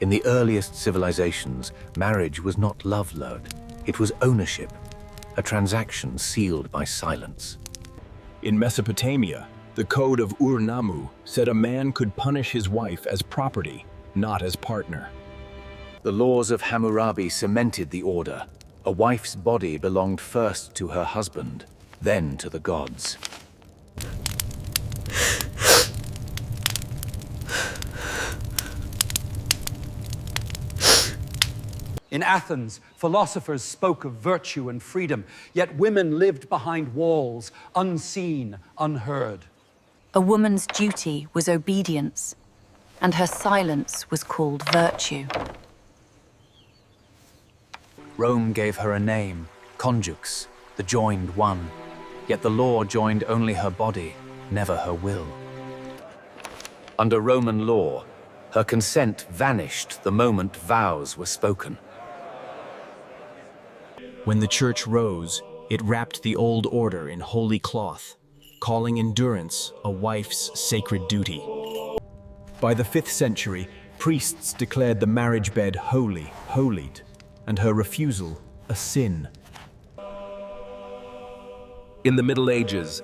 In the earliest civilizations, marriage was not love-led. It was ownership, a transaction sealed by silence. In Mesopotamia, the code of Ur-Nammu said a man could punish his wife as property, not as partner. The laws of Hammurabi cemented the order. A wife's body belonged first to her husband, then to the gods. In Athens, philosophers spoke of virtue and freedom, yet women lived behind walls, unseen, unheard. A woman's duty was obedience, and her silence was called virtue. Rome gave her a name, conjux, the joined one. Yet the law joined only her body, never her will. Under Roman law, her consent vanished the moment vows were spoken. When the church rose, it wrapped the old order in holy cloth, calling endurance a wife's sacred duty. By the 5th century, priests declared the marriage bed holy, holied, and her refusal a sin. In the Middle Ages,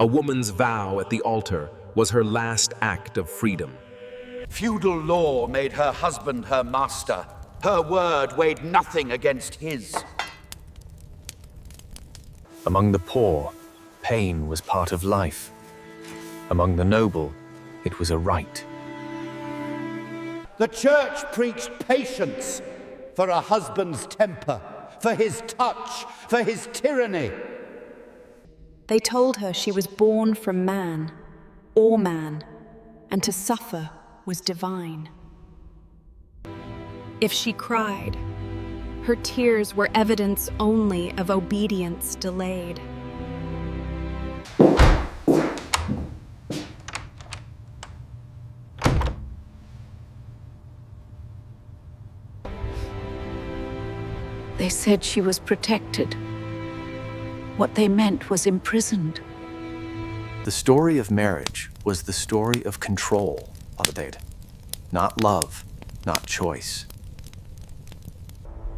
a woman's vow at the altar was her last act of freedom. Feudal law made her husband her master. Her word weighed nothing against his. Among the poor, pain was part of life. Among the noble, it was a right. The church preached patience for a husband's temper, for his touch, for his tyranny. They told her she was born from man, or man, and to suffer was divine. If she cried, her tears were evidence only of obedience delayed. They said she was protected. What they meant was imprisoned. The story of marriage was the story of control, not love, not choice.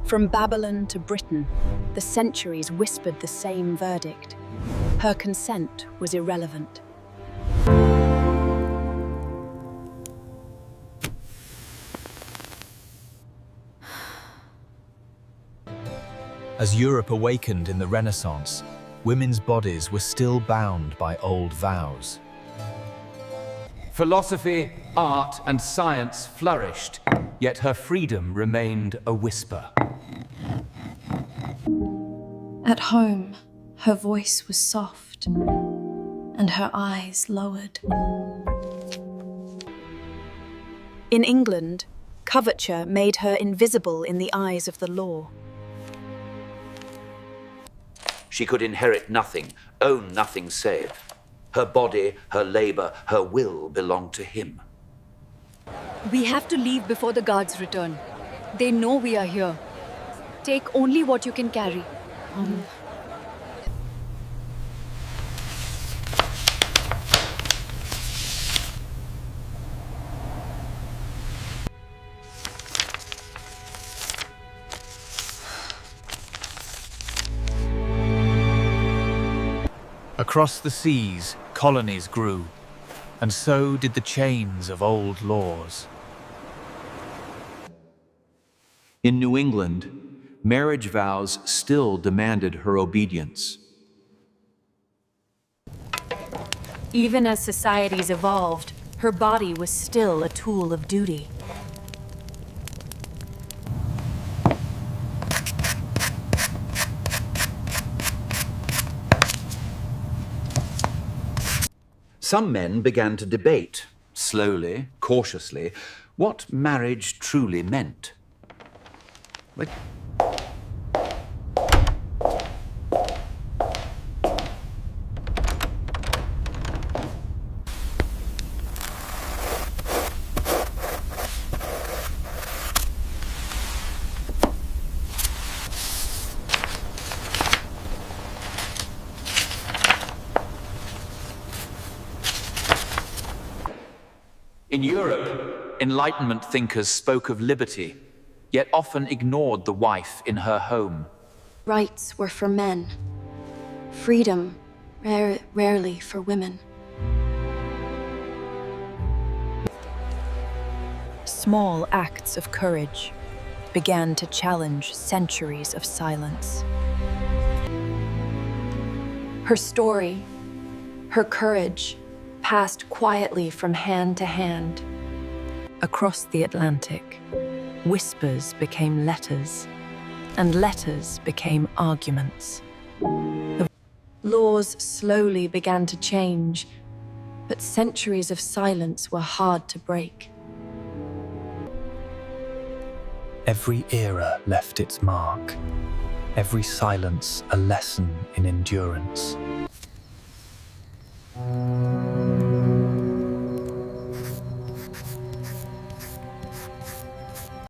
From Babylon to Britain, the centuries whispered the same verdict. Her consent was irrelevant. As Europe awakened in the Renaissance, women's bodies were still bound by old vows. Philosophy, art, and science flourished, yet her freedom remained a whisper. At home, her voice was soft, and her eyes lowered. In England, coverture made her invisible in the eyes of the law. She could inherit nothing, own nothing save. Her body, her labor, her will belonged to him. We have to leave before the guards return. They know we are here. Take only what you can carry. Across the seas, colonies grew, and so did the chains of old laws. In New England, marriage vows still demanded her obedience. Even as societies evolved, her body was still a tool of duty. Some men began to debate, slowly, cautiously, what marriage truly meant. In Europe, Enlightenment thinkers spoke of liberty, yet often ignored the wife in her home. Rights were for men. Freedom, rarely for women. Small acts of courage began to challenge centuries of silence. Her story, her courage, passed quietly from hand to hand. Across the Atlantic, whispers became letters, and letters became arguments. Laws slowly began to change, but centuries of silence were hard to break. Every era left its mark, every silence a lesson in endurance.